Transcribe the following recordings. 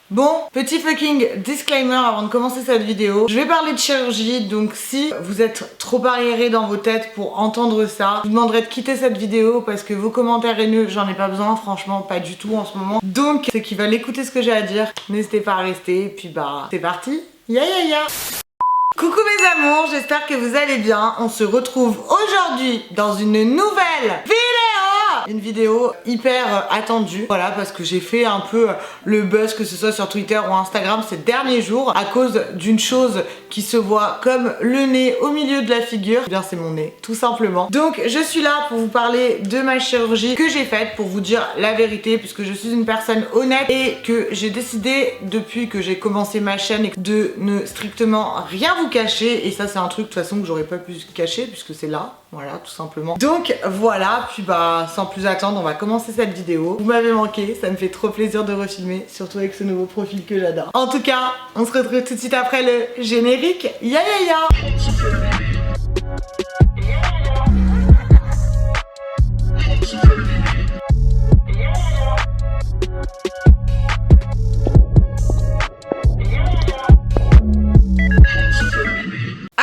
Bon, petit fucking disclaimer avant de commencer cette vidéo. Je vais parler de chirurgie, donc si vous êtes trop arriérés dans vos têtes pour entendre ça, je vous demanderai de quitter cette vidéo parce que vos commentaires haineux, j'en ai pas besoin, franchement, pas du tout en ce moment. Donc, ceux qui veulent écouter ce que j'ai à dire, n'hésitez pas à rester, et puis bah, c'est parti. Ya ya ya. Coucou mes amours, j'espère que vous allez bien. On se retrouve aujourd'hui dans une nouvelle vidéo. Une vidéo hyper attendue, voilà, parce que j'ai fait un peu le buzz, que ce soit sur Twitter ou Instagram ces derniers jours, à cause d'une chose qui se voit comme le nez au milieu de la figure. Eh bien c'est mon nez, tout simplement. Donc je suis là pour vous parler de ma chirurgie que j'ai faite, pour vous dire la vérité, puisque je suis une personne honnête et que j'ai décidé depuis que j'ai commencé ma chaîne de ne strictement rien vous cacher. Et ça c'est un truc de toute façon que j'aurais pas pu cacher puisque c'est là, voilà, tout simplement. Donc voilà, puis bah sans plus attendre, on va commencer cette vidéo. Vous m'avez manqué, ça me fait trop plaisir de refilmer, surtout avec ce nouveau profil que j'adore. En tout cas, on se retrouve tout de suite après le générique. Ya ya ya.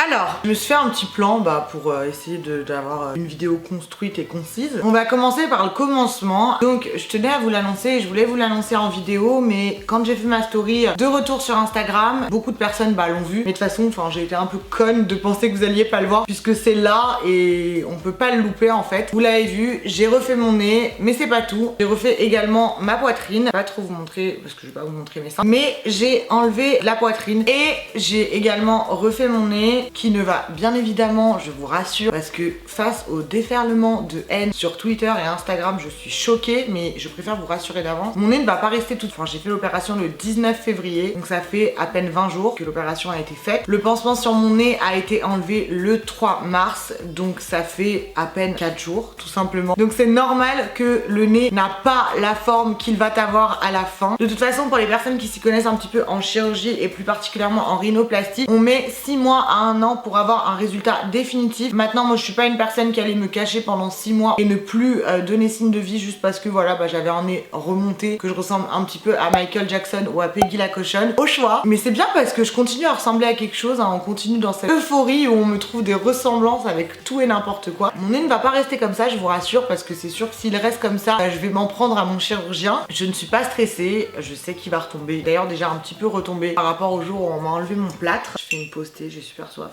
Alors, je me suis fait un petit plan pour essayer d'avoir une vidéo construite et concise. On va commencer par le commencement. Donc, je tenais à vous l'annoncer, je voulais vous l'annoncer en vidéo, mais quand j'ai fait ma story de retour sur Instagram, beaucoup de personnes l'ont vu. Mais de toute façon, j'ai été un peu conne de penser que vous alliez pas le voir, puisque c'est là et on peut pas le louper en fait. Vous l'avez vu, j'ai refait mon nez, mais c'est pas tout. J'ai refait également ma poitrine. Pas trop vous montrer, parce que je vais pas vous montrer mes seins. Mais j'ai enlevé la poitrine et j'ai également refait mon nez, qui ne va bien évidemment, je vous rassure, parce que face au déferlement de haine sur Twitter et Instagram, je suis choquée, mais je préfère vous rassurer d'avance. Mon nez ne va pas rester tout. J'ai fait l'opération le 19 février, donc ça fait à peine 20 jours que l'opération a été faite. Le pansement sur mon nez a été enlevé le 3 mars, donc ça fait à peine 4 jours, tout simplement. Donc c'est normal que le nez n'a pas la forme qu'il va avoir à la fin. De toute façon, pour les personnes qui s'y connaissent un petit peu en chirurgie et plus particulièrement en rhinoplastie, on met 6 mois à 1 an pour avoir un résultat définitif. Maintenant, moi je suis pas une personne qui allait me cacher pendant 6 mois et ne plus donner signe de vie juste parce que voilà, j'avais un nez remonté, que je ressemble un petit peu à Michael Jackson ou à Peggy la cochonne, au choix. Mais c'est bien parce que je continue à ressembler à quelque chose, hein. On continue dans cette euphorie où on me trouve des ressemblances avec tout et n'importe quoi. Mon nez ne va pas rester comme ça, je vous rassure, parce que c'est sûr que s'il reste comme ça, je vais m'en prendre à mon chirurgien. Je ne suis pas stressée, je sais qu'il va retomber. D'ailleurs déjà un petit peu retombé par rapport au jour où on m'a enlevé mon plâtre. Je fais une pause thé, j'ai super soif.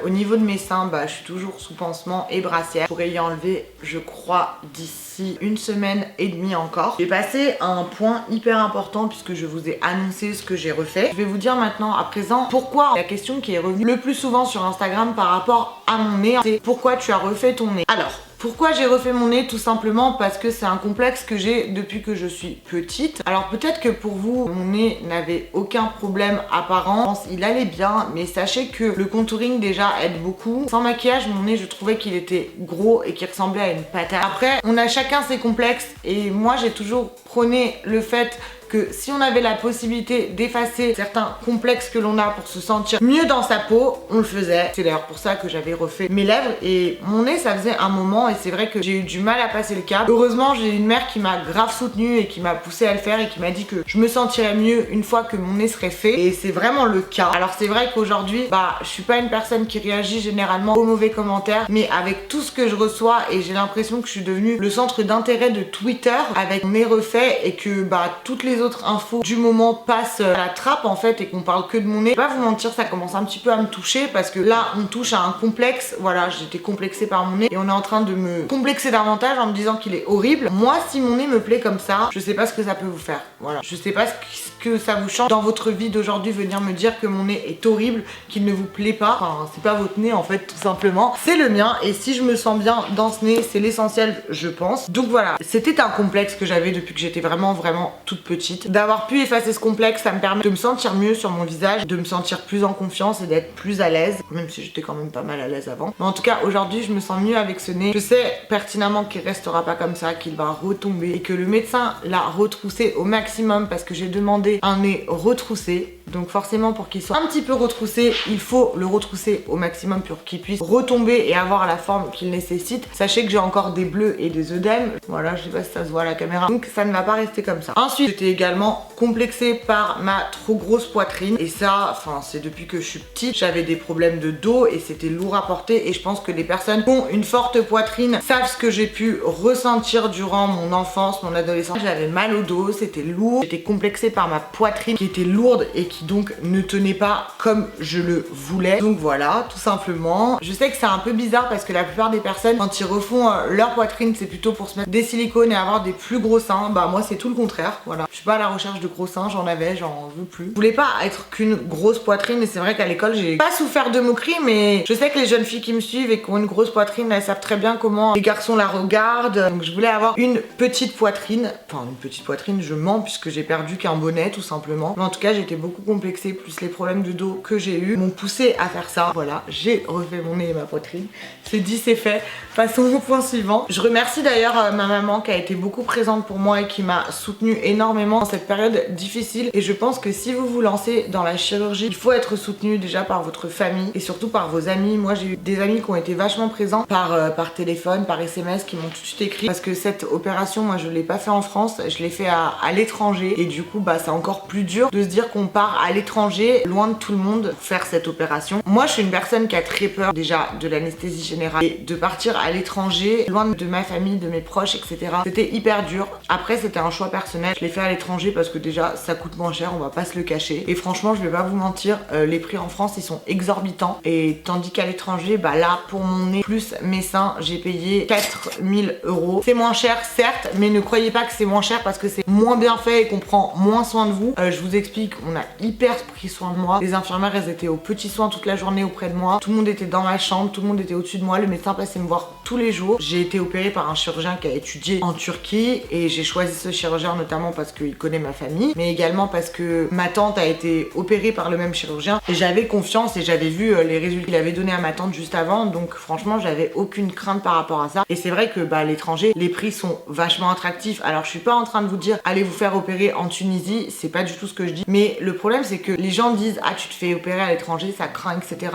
Au niveau de mes seins, je suis toujours sous pansement et brassière. Je pourrais y enlever, je crois, d'ici 1 semaine et demie encore. J'ai passé à un point hyper important puisque je vous ai annoncé ce que j'ai refait. Je vais vous dire maintenant, à présent, pourquoi. La question qui est revenue le plus souvent sur Instagram par rapport à mon nez, c'est pourquoi tu as refait ton nez. Alors, pourquoi j'ai refait mon nez? Tout simplement parce que c'est un complexe que j'ai depuis que je suis petite. Alors peut-être que pour vous, mon nez n'avait aucun problème apparent. Je pense qu'il allait bien, mais sachez que le contouring déjà aide beaucoup. Sans maquillage, mon nez, je trouvais qu'il était gros et qu'il ressemblait à une patate. Après, on a chacun ses complexes et moi j'ai toujours prôné le fait que si on avait la possibilité d'effacer certains complexes que l'on a pour se sentir mieux dans sa peau, on le faisait. C'est d'ailleurs pour ça que j'avais refait mes lèvres et mon nez, ça faisait un moment et c'est vrai que j'ai eu du mal à passer le cap. Heureusement, j'ai une mère qui m'a grave soutenue et qui m'a poussée à le faire et qui m'a dit que je me sentirais mieux une fois que mon nez serait fait, et c'est vraiment le cas. Alors c'est vrai qu'aujourd'hui, je suis pas une personne qui réagit généralement aux mauvais commentaires, mais avec tout ce que je reçois, et j'ai l'impression que je suis devenue le centre d'intérêt de Twitter avec mon nez refait et que toutes les autres infos du moment passent à la trappe en fait et qu'on parle que de mon nez. Je vais pas vous mentir, ça commence un petit peu à me toucher parce que là on touche à un complexe. Voilà, j'étais complexée par mon nez et on est en train de me complexer davantage en me disant qu'il est horrible. Moi, si mon nez me plaît comme ça, je sais pas ce que ça peut vous faire. Voilà, je sais pas ce que ça vous change dans votre vie d'aujourd'hui, venir me dire que mon nez est horrible, qu'il ne vous plaît pas. Enfin, c'est pas votre nez en fait, tout simplement, c'est le mien, et si je me sens bien dans ce nez, c'est l'essentiel, je pense. Donc voilà, c'était un complexe que j'avais depuis que j'étais vraiment toute petite. D'avoir pu effacer ce complexe, ça me permet de me sentir mieux sur mon visage, de me sentir plus en confiance et d'être plus à l'aise, même si j'étais quand même pas mal à l'aise avant. Mais en tout cas, aujourd'hui, je me sens mieux avec ce nez. Je sais pertinemment qu'il restera pas comme ça, qu'il va retomber et que le médecin l'a retroussé au maximum parce que j'ai demandé un nez retroussé. Donc forcément, pour qu'il soit un petit peu retroussé, il faut le retrousser au maximum pour qu'il puisse retomber et avoir la forme qu'il nécessite. Sachez que j'ai encore des bleus et des œdèmes. Voilà, je sais pas si ça se voit à la caméra. Donc ça ne va pas rester comme ça. Ensuite, j'étais également complexée par ma trop grosse poitrine. Et ça, enfin, c'est depuis que je suis petite. J'avais des problèmes de dos et c'était lourd à porter. Et je pense que les personnes qui ont une forte poitrine savent ce que j'ai pu ressentir durant mon enfance, mon adolescence. J'avais mal au dos, c'était lourd. J'étais complexée par ma poitrine qui était lourde et qui donc ne tenait pas comme je le voulais. Donc voilà, tout simplement. Je sais que c'est un peu bizarre parce que la plupart des personnes, quand ils refont leur poitrine, c'est plutôt pour se mettre des silicones et avoir des plus gros seins. Bah moi c'est tout le contraire, voilà. Je suis pas à la recherche de gros seins, j'en avais, j'en veux plus. Je voulais pas être qu'une grosse poitrine et c'est vrai qu'à l'école j'ai pas souffert de moqueries, mais je sais que les jeunes filles qui me suivent et qui ont une grosse poitrine, elles savent très bien comment les garçons la regardent. Donc je voulais avoir une petite poitrine. Enfin une petite poitrine, je mens puisque j'ai perdu qu'un bonnet tout simplement. Mais en tout cas j'étais beaucoup complexée, plus les problèmes de dos que j'ai eu m'ont poussé à faire ça. Voilà, j'ai refait mon nez et ma poitrine. C'est dit, c'est fait. Passons au point suivant. Je remercie d'ailleurs ma maman qui a été beaucoup présente pour moi et qui m'a soutenue énormément dans cette période difficile. Et je pense que si vous vous lancez dans la chirurgie, il faut être soutenu déjà par votre famille et surtout par vos amis. Moi j'ai eu des amis qui ont été vachement présents par téléphone, par SMS, qui m'ont tout de suite écrit parce que cette opération, moi je l'ai pas fait en France, je l'ai fait à l'étranger et du coup bah c'est encore plus dur de se dire qu'on part à l'étranger, loin de tout le monde, faire cette opération. Moi je suis une personne qui a très peur déjà de l'anesthésie générale et de partir à l'étranger, loin de ma famille, de mes proches, etc. C'était hyper dur. Après c'était un choix personnel, je l'ai fait à l'étranger parce que déjà ça coûte moins cher, on va pas se le cacher. Et franchement je vais pas vous mentir, les prix en France ils sont exorbitants et tandis qu'à l'étranger, bah là pour mon nez plus mes seins, j'ai payé 4000 €. C'est moins cher certes, mais ne croyez pas que c'est moins cher parce que c'est moins bien fait et qu'on prend moins soin de vous. Je vous explique, on a hyper pris soin de moi. Les infirmières elles étaient aux petits soins toute la journée auprès de moi. Tout le monde était dans ma chambre, tout le monde était au-dessus de moi. Le médecin passait me voir tous les jours. J'ai été opérée par un chirurgien qui a étudié en Turquie et j'ai choisi ce chirurgien notamment parce qu'il connaît ma famille, mais également parce que ma tante a été opérée par le même chirurgien et j'avais confiance et j'avais vu les résultats qu'il avait donné à ma tante juste avant, donc franchement j'avais aucune crainte par rapport à ça. Et c'est vrai que bah, à l'étranger les prix sont vachement attractifs. Alors je suis pas en train de vous dire allez vous faire opérer en Tunisie, c'est pas du tout ce que je dis, mais le problème c'est que les gens disent ah tu te fais opérer à l'étranger, ça craint, etc.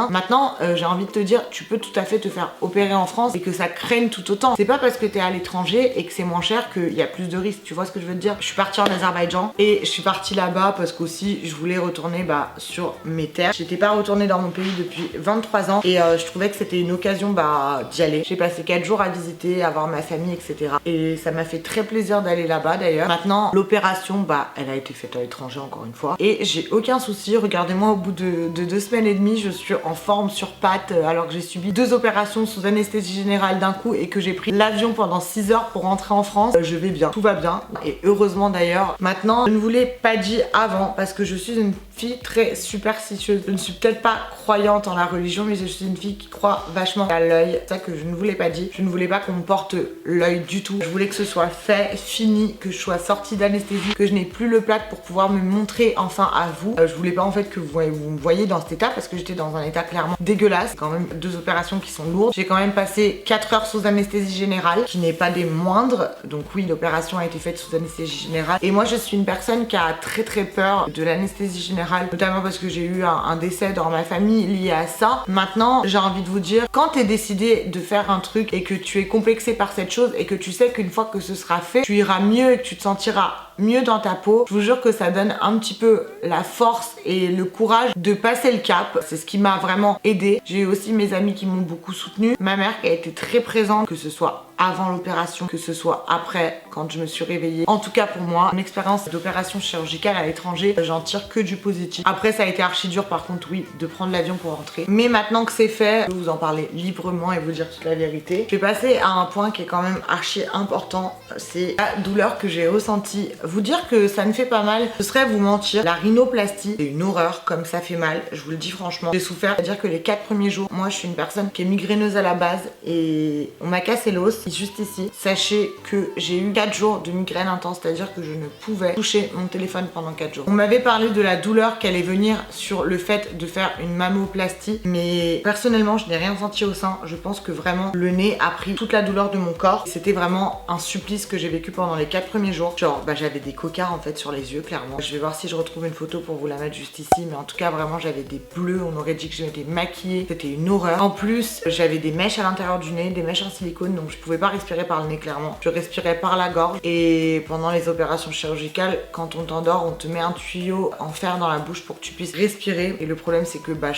Maintenant j'ai envie de te dire tu peux tout à fait te faire opérer en France et que ça craigne tout autant. C'est pas parce que t'es à l'étranger et que c'est moins cher qu'il y a plus de risques, tu vois ce que je veux te dire. Je suis partie en Azerbaïdjan et je suis partie là-bas parce qu'aussi je voulais retourner bah, sur mes terres. J'étais pas retournée dans mon pays depuis 23 ans et je trouvais que c'était une occasion bah, d'y aller. J'ai passé 4 jours à visiter, à voir ma famille, etc. Et ça m'a fait très plaisir d'aller là-bas d'ailleurs. Maintenant l'opération bah elle a été faite à l'étranger encore une fois et j'ai aucun souci. Regardez-moi au bout de 2 semaines et demie je suis en forme sur pattes alors que j'ai subi 2 opérations sous anesthésie générale d'un coup et que j'ai pris l'avion pendant 6 heures pour rentrer en France. Je vais bien, tout va bien et heureusement d'ailleurs. Maintenant je ne vous l'ai pas dit avant parce que je suis une fille très superstitieuse. Je ne suis peut-être pas croyante en la religion mais je suis une fille qui croit vachement à l'œil. C'est ça que je ne vous l'ai pas dit. Je ne voulais pas qu'on me porte l'œil du tout. Je voulais que ce soit fait, fini, que je sois sortie d'anesthésie, que je n'ai plus le plâtre pour pouvoir me montrer enfin à vous. Je voulais pas en fait que vous me voyez dans cet état parce que j'étais dans un état clairement dégueulasse. C'est quand même 2 opérations qui sont lourdes. J'ai quand même passé 4 heures sous anesthésie générale qui n'est pas des moindres. Donc oui l'opération a été faite sous anesthésie générale et moi je suis une personne qui a très peur de l'anesthésie générale, notamment parce que j'ai eu un décès dans ma famille lié à ça. Maintenant j'ai envie de vous dire, quand t'es décidé de faire un truc et que tu es complexé par cette chose et que tu sais qu'une fois que ce sera fait tu iras mieux et que tu te sentiras mieux dans ta peau, je vous jure que ça donne un petit peu la force et le courage de passer le cap. C'est ce qui m'a vraiment aidée. J'ai eu aussi mes amis qui m'ont beaucoup soutenue, ma mère qui a été très présente, que ce soit avant l'opération, que ce soit après quand je me suis réveillée. En tout cas pour moi, une expérience d'opération chirurgicale à l'étranger, j'en tire que du positif. Après ça a été archi dur par contre oui de prendre l'avion pour rentrer, mais maintenant que c'est fait, je vais vous en parler librement et vous dire toute la vérité. Je vais passer à un point qui est quand même archi important, c'est la douleur que j'ai ressentie. Vous dire que ça ne fait pas mal, ce serait vous mentir. La rhinoplastie, c'est une horreur comme ça fait mal, je vous le dis franchement. J'ai souffert, c'est-à-dire que les 4 premiers jours, moi je suis une personne qui est migraineuse à la base et on m'a cassé l'os, juste ici. Sachez que j'ai eu 4 jours de migraine intense, c'est-à-dire que je ne pouvais toucher mon téléphone pendant 4 jours. On m'avait parlé de la douleur qui allait venir sur le fait de faire une mammoplastie, mais personnellement je n'ai rien senti au sein. Je pense que vraiment le nez a pris toute la douleur de mon corps. C'était vraiment un supplice que j'ai vécu pendant les 4 premiers jours. Genre bah j'avais des cocards en fait sur les yeux clairement. Je vais voir si je retrouve une photo pour vous la mettre juste ici, mais en tout cas vraiment j'avais des bleus, on aurait dit que j'étais maquillée, c'était une horreur. En plus j'avais des mèches à l'intérieur du nez, des mèches en silicone, donc je pouvais pouvais pas respirer par le nez clairement, je respirais par la gorge. Et pendant les opérations chirurgicales, quand on t'endort, on te met un tuyau en fer dans la bouche pour que tu puisses respirer. Et le problème c'est que je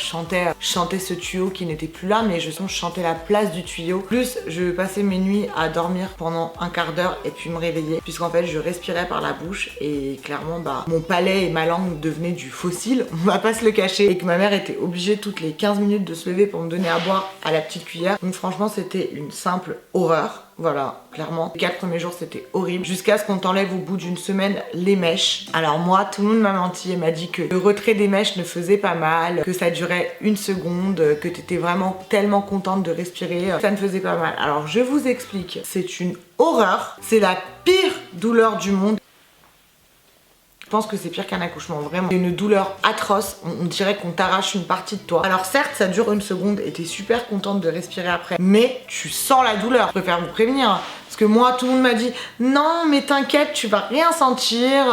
chantais ce tuyau qui n'était plus là, mais je chantais la place du tuyau. Plus je passais mes nuits à dormir pendant un quart d'heure et puis me réveiller, puisqu'en fait je respirais par la bouche et clairement mon palais et ma langue devenaient du fossile, on va pas se le cacher, et que ma mère était obligée toutes les 15 minutes de se lever pour me donner à boire à la petite cuillère. Donc franchement c'était une simple horreur. Voilà, clairement. Les 4 premiers jours c'était horrible, jusqu'à ce qu'on t'enlève au bout d'une semaine les mèches. Alors moi, tout le monde m'a menti et m'a dit que le retrait des mèches ne faisait pas mal, que ça durait 1 seconde, que t'étais vraiment tellement contente de respirer, ça ne faisait pas mal. Alors je vous explique, c'est une horreur, c'est la pire douleur du monde. Je pense que c'est pire qu'un accouchement, vraiment. C'est une douleur atroce, on dirait qu'on t'arrache une partie de toi. Alors certes, ça dure 1 seconde et t'es super contente de respirer après, mais tu sens la douleur. Je préfère vous prévenir, hein, parce que moi, tout le monde m'a dit « Non, mais t'inquiète, tu vas rien sentir,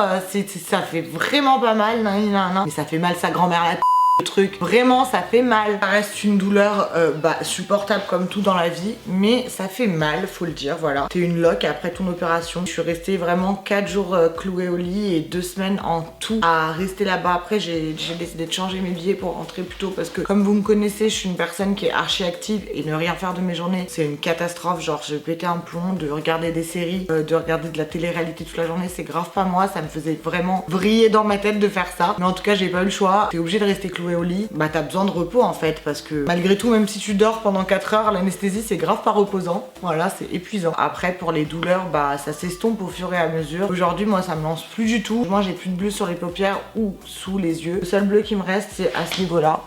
ça fait vraiment pas mal, non, non, non. » Mais ça fait mal sa grand-mère la le truc, vraiment ça fait mal. Ça reste une douleur supportable comme tout dans la vie, mais ça fait mal, faut le dire, voilà. T'es une loque après ton opération. Je suis restée vraiment 4 jours clouée au lit et 2 semaines en tout à rester là-bas. Après j'ai décidé de changer mes billets pour rentrer plus tôt parce que comme vous me connaissez, je suis une personne qui est archi active et ne rien faire de mes journées, c'est une catastrophe. Genre je pétais un plomb de regarder des séries, de regarder de la télé-réalité toute la journée, c'est grave pas moi, ça me faisait vraiment vriller dans ma tête de faire ça. Mais en tout cas j'ai pas eu le choix, t'es obligée de rester clouée au lit, t'as besoin de repos en fait, parce que malgré tout, même si tu dors pendant 4 heures, l'anesthésie c'est grave pas reposant, voilà, c'est épuisant. Après pour les douleurs, ça s'estompe au fur et à mesure. Aujourd'hui moi ça me lance plus du tout, moi j'ai plus de bleu sur les paupières ou sous les yeux. Le seul bleu qui me reste c'est à ce niveau là.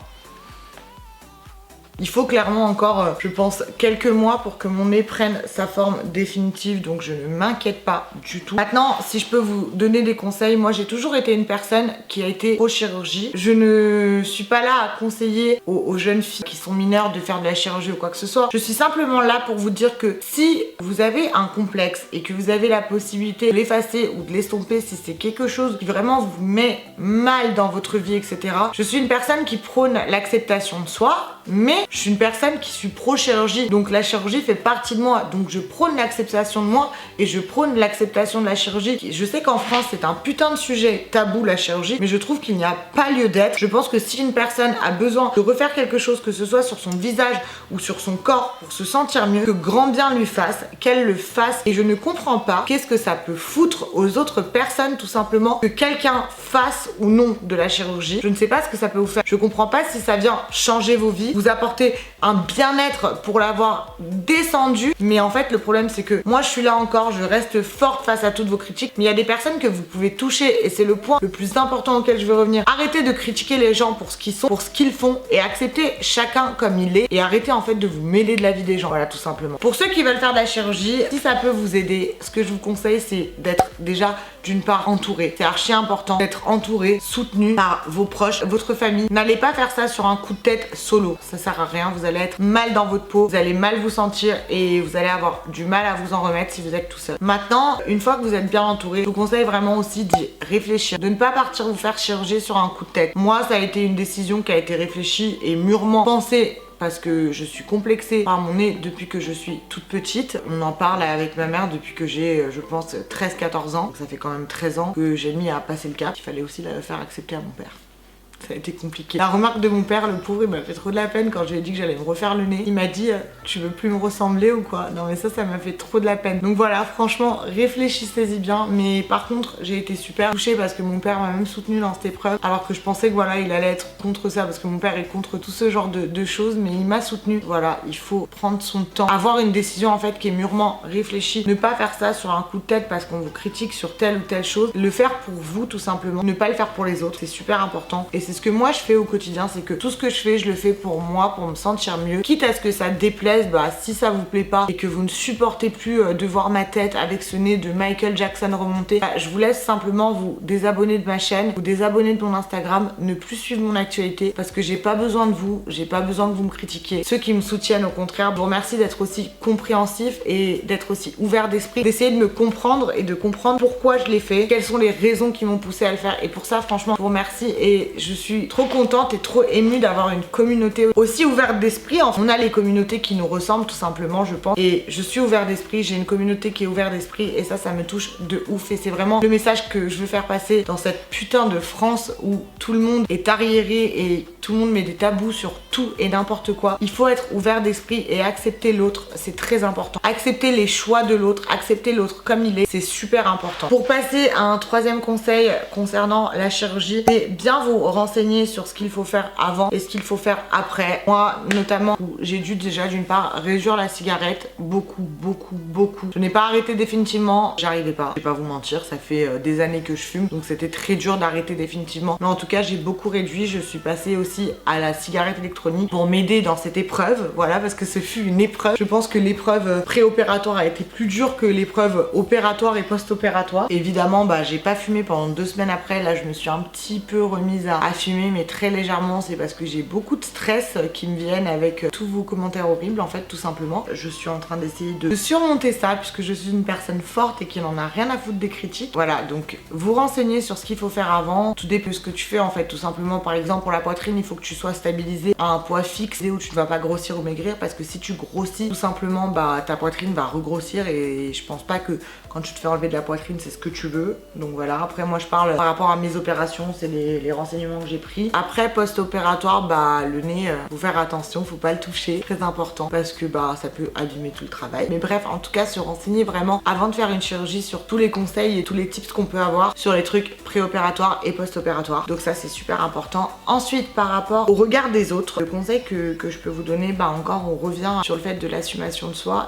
Il faut clairement encore, je pense, quelques mois pour que mon nez prenne sa forme définitive, donc je ne m'inquiète pas du tout. Maintenant, si je peux vous donner des conseils, moi j'ai toujours été une personne qui a été pro-chirurgie. Je ne suis pas là à conseiller aux jeunes filles qui sont mineures de faire de la chirurgie ou quoi que ce soit. Je suis simplement là pour vous dire que si vous avez un complexe et que vous avez la possibilité de l'effacer ou de l'estomper, si c'est quelque chose qui vraiment vous met mal dans votre vie, etc. Je suis une personne qui prône l'acceptation de soi, mais je suis une personne qui suis pro-chirurgie, donc la chirurgie fait partie de moi, donc je prône l'acceptation de moi et je prône l'acceptation de la chirurgie. Je sais qu'en France c'est un putain de sujet tabou la chirurgie, mais je trouve qu'il n'y a pas lieu d'être. Je pense que si une personne a besoin de refaire quelque chose, que ce soit sur son visage ou sur son corps pour se sentir mieux, que grand bien lui fasse, qu'elle le fasse, et je ne comprends pas qu'est-ce que ça peut foutre aux autres personnes tout simplement que quelqu'un fasse ou non de la chirurgie. Je ne sais pas ce que ça peut vous faire, je comprends pas si ça vient changer vos vies, vous apporter un bien-être pour l'avoir descendu, mais en fait le problème c'est que moi je suis là encore, je reste forte face à toutes vos critiques, mais il y a des personnes que vous pouvez toucher et c'est le point le plus important auquel je veux revenir. Arrêtez de critiquer les gens pour ce qu'ils sont, pour ce qu'ils font, et acceptez chacun comme il est, et arrêtez en fait de vous mêler de la vie des gens, voilà, tout simplement. Pour ceux qui veulent faire de la chirurgie, si ça peut vous aider, ce que je vous conseille c'est d'être déjà d'une part entouré. C'est archi important d'être entouré, soutenu par vos proches, votre famille. N'allez pas faire ça sur un coup de tête solo, ça sert à rien, vous allez être mal dans votre peau, vous allez mal vous sentir et vous allez avoir du mal à vous en remettre si vous êtes tout seul. Maintenant, une fois que vous êtes bien entouré, je vous conseille vraiment aussi d'y réfléchir, de ne pas partir vous faire chirurgier sur un coup de tête. Moi, ça a été une décision qui a été réfléchie et mûrement pensée, parce que je suis complexée par mon nez depuis que je suis toute petite. On en parle avec ma mère depuis que j'ai, je pense, 13-14 ans. Donc ça fait quand même 13 ans que j'ai mis à passer le cap. Il fallait aussi la faire accepter à mon père. Ça a été compliqué. La remarque de mon père, le pauvre, il m'a fait trop de la peine quand je lui ai dit que j'allais me refaire le nez. Il m'a dit tu veux plus me ressembler ou quoi? Non mais ça m'a fait trop de la peine. Donc voilà, franchement, réfléchissez-y bien. Mais par contre, j'ai été super touchée parce que mon père m'a même soutenue dans cette épreuve. Alors que je pensais que voilà, il allait être contre ça parce que mon père est contre tout ce genre de choses. Mais il m'a soutenue. Voilà, il faut prendre son temps. Avoir une décision en fait qui est mûrement réfléchie. Ne pas faire ça sur un coup de tête parce qu'on vous critique sur telle ou telle chose. Le faire pour vous tout simplement. Ne pas le faire pour les autres. C'est super important. Et c'est ce que moi je fais au quotidien, c'est que tout ce que je fais, je le fais pour moi, pour me sentir mieux. Quitte à ce que ça déplaise, si ça vous plaît pas et que vous ne supportez plus de voir ma tête avec ce nez de Michael Jackson remonté, je vous laisse simplement vous désabonner de ma chaîne, vous désabonner de mon Instagram, ne plus suivre mon actualité parce que j'ai pas besoin de vous, j'ai pas besoin que vous me critiquiez. Ceux qui me soutiennent au contraire, je vous remercie d'être aussi compréhensif et d'être aussi ouvert d'esprit, d'essayer de me comprendre et de comprendre pourquoi je l'ai fait, quelles sont les raisons qui m'ont poussé à le faire, et pour ça franchement je vous remercie et je suis trop contente et trop émue d'avoir une communauté aussi ouverte d'esprit. On a les communautés qui nous ressemblent tout simplement, je pense, et je suis ouverte d'esprit, j'ai une communauté qui est ouverte d'esprit et ça me touche de ouf et c'est vraiment le message que je veux faire passer dans cette putain de France où tout le monde est arriéré et tout le monde met des tabous sur tout et n'importe quoi. Il faut être ouvert d'esprit et accepter l'autre, c'est très important. Accepter les choix de l'autre, accepter l'autre comme il est, c'est super important. Pour passer à un troisième conseil concernant la chirurgie, c'est bien vous renseigner sur ce qu'il faut faire avant et ce qu'il faut faire après. Moi notamment, j'ai dû déjà d'une part réduire la cigarette, beaucoup. Je n'ai pas arrêté définitivement, j'arrivais pas, je vais pas vous mentir, ça fait des années que je fume, donc c'était très dur d'arrêter définitivement. Mais en tout cas, j'ai beaucoup réduit, je suis passée aussi à la cigarette électronique pour m'aider dans cette épreuve, voilà, parce que ce fut une épreuve. Je pense que l'épreuve préopératoire a été plus dure que l'épreuve opératoire et post-opératoire. Évidemment, j'ai pas fumé pendant 2 semaines après, là je me suis un petit peu remise à fumer, mais très légèrement, c'est parce que j'ai beaucoup de stress qui me viennent avec tous vos commentaires horribles, en fait, tout simplement. Je suis en train d'essayer de surmonter ça, puisque je suis une personne forte et qui n'en a rien à foutre des critiques. Voilà, donc vous renseignez sur ce qu'il faut faire avant, tout dépend de ce que tu fais, en fait, tout simplement. Par exemple, pour la poitrine, il faut que tu sois stabilisé à un poids fixe et où tu ne vas pas grossir ou maigrir, parce que si tu grossis, tout simplement, ta poitrine va regrossir et je pense pas que quand tu te fais enlever de la poitrine, c'est ce que tu veux. Donc voilà, après moi je parle par rapport à mes opérations, c'est les renseignements que j'ai pris. Après post-opératoire, le nez, faut faire attention, faut pas le toucher, très important, parce que ça peut abîmer tout le travail. Mais bref, en tout cas, se renseigner vraiment avant de faire une chirurgie sur tous les conseils et tous les tips qu'on peut avoir sur les trucs préopératoires et post-opératoires. Donc ça c'est super important. Ensuite, par rapport au regard des autres, le conseil que je peux vous donner, encore on revient sur le fait de l'assumation de soi.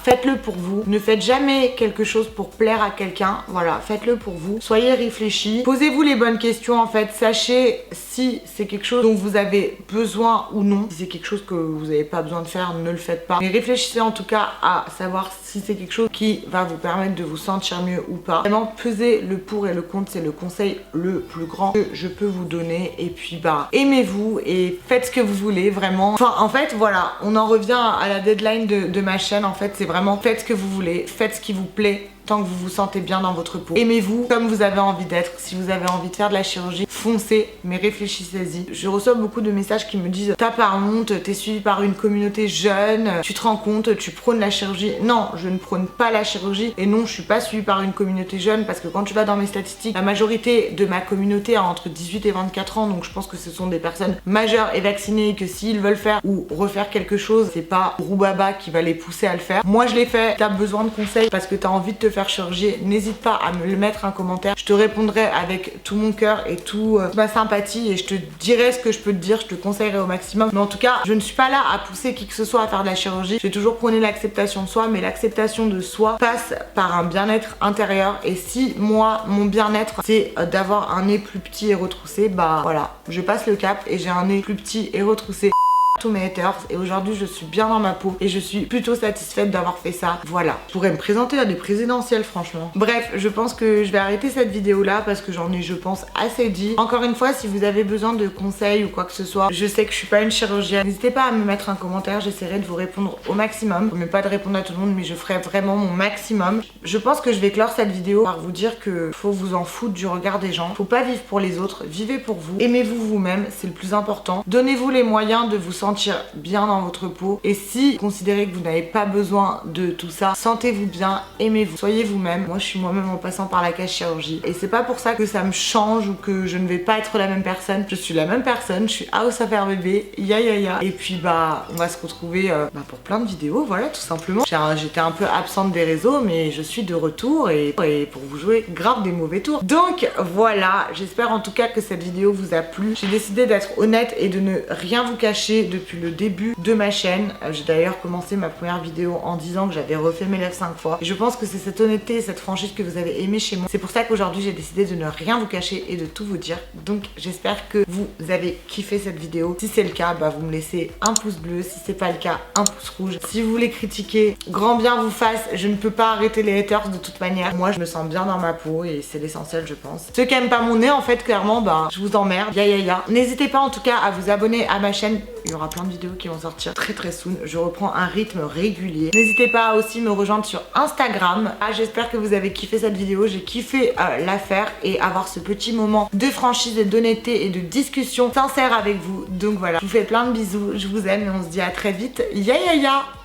Faites-le pour vous. Ne faites jamais quelque chose pour plaire à quelqu'un. Voilà, faites-le pour vous. Soyez réfléchis. Posez-vous les bonnes questions en fait. Sachez si c'est quelque chose dont vous avez besoin ou non. Si c'est quelque chose que vous n'avez pas besoin de faire, ne le faites pas. Mais réfléchissez en tout cas à savoir si c'est quelque chose qui va vous permettre de vous sentir mieux ou pas. Vraiment, pesez le pour et le contre. C'est le conseil le plus grand que je peux vous donner. Et puis aimez-vous et faites ce que vous voulez vraiment. Enfin, en fait, voilà, on en revient à la deadline de ma chaîne. En fait, c'est vraiment faites ce que vous voulez, faites ce qui vous plaît. Tant que vous vous sentez bien dans votre peau. Aimez-vous comme vous avez envie d'être. Si vous avez envie de faire de la chirurgie, foncez, mais réfléchissez-y. Je reçois beaucoup de messages qui me disent t'as pas honte, t'es suivi par une communauté jeune, tu te rends compte, tu prônes la chirurgie. Non, je ne prône pas la chirurgie et non, je suis pas suivie par une communauté jeune parce que quand tu vas dans mes statistiques, la majorité de ma communauté a entre 18 et 24 ans, donc je pense que ce sont des personnes majeures et vaccinées et que s'ils veulent faire ou refaire quelque chose, c'est pas Roubaba qui va les pousser à le faire. Moi je l'ai fait, t'as besoin de conseils parce que t'as envie de te faire chirurgie, n'hésite pas à me le mettre en commentaire, je te répondrai avec tout mon cœur et toute ma sympathie et je te dirai ce que je peux te dire, je te conseillerai au maximum. Mais en tout cas, je ne suis pas là à pousser qui que ce soit à faire de la chirurgie, j'ai toujours prôné l'acceptation de soi, mais l'acceptation de soi passe par un bien-être intérieur et si moi, mon bien-être, c'est d'avoir un nez plus petit et retroussé, voilà, je passe le cap et j'ai un nez plus petit et retroussé. Tous mes haters et aujourd'hui je suis bien dans ma peau et je suis plutôt satisfaite d'avoir fait ça. Voilà, je pourrais me présenter à des présidentielles franchement. Bref, je pense que je vais arrêter cette vidéo là parce que j'en ai je pense assez dit. Encore une fois, si vous avez besoin de conseils ou quoi que ce soit, je sais que je suis pas une chirurgienne, n'hésitez pas à me mettre un commentaire, j'essaierai de vous répondre au maximum. Je promets pas de répondre à tout le monde mais je ferai vraiment mon maximum. Je pense que je vais clore cette vidéo par vous dire que faut vous en foutre du regard des gens, faut pas vivre pour les autres, vivez pour vous, aimez-vous vous-même, c'est le plus important. Donnez-vous les moyens de vous sentir bien dans votre peau et si vous considérez que vous n'avez pas besoin de tout ça, sentez-vous bien, aimez-vous, soyez vous-même. Moi je suis moi-même en passant par la case chirurgie et c'est pas pour ça que ça me change ou que je ne vais pas être la même personne. Je suis la même personne, je suis House Affaires Bébé, ya et puis on va se retrouver pour plein de vidéos, voilà, tout simplement. J'étais un peu absente des réseaux mais je suis de retour et pour vous jouer grave des mauvais tours. Donc voilà, j'espère en tout cas que cette vidéo vous a plu. J'ai décidé d'être honnête et de ne rien vous cacher depuis le début de ma chaîne. J'ai d'ailleurs commencé ma première vidéo en disant que j'avais refait mes lèvres 5 fois. Et je pense que c'est cette honnêteté et cette franchise que vous avez aimé chez moi. C'est pour ça qu'aujourd'hui j'ai décidé de ne rien vous cacher et de tout vous dire. Donc j'espère que vous avez kiffé cette vidéo. Si c'est le cas, vous me laissez un pouce bleu. Si c'est pas le cas, un pouce rouge. Si vous voulez critiquer, grand bien vous fasse. Je ne peux pas arrêter les haters de toute manière. Moi je me sens bien dans ma peau et c'est l'essentiel je pense. Ceux qui aiment pas mon nez en fait clairement je vous emmerde. Ya. N'hésitez pas en tout cas à vous abonner à ma chaîne Il y aura plein de vidéos qui vont sortir très soon. Je reprends un rythme régulier. N'hésitez pas à aussi me rejoindre sur Instagram. J'espère que vous avez kiffé cette vidéo. J'ai kiffé la faire et avoir ce petit moment de franchise et d'honnêteté et de discussion sincère avec vous. Donc voilà, je vous fais plein de bisous, je vous aime et on se dit à très vite. Ya ya ya.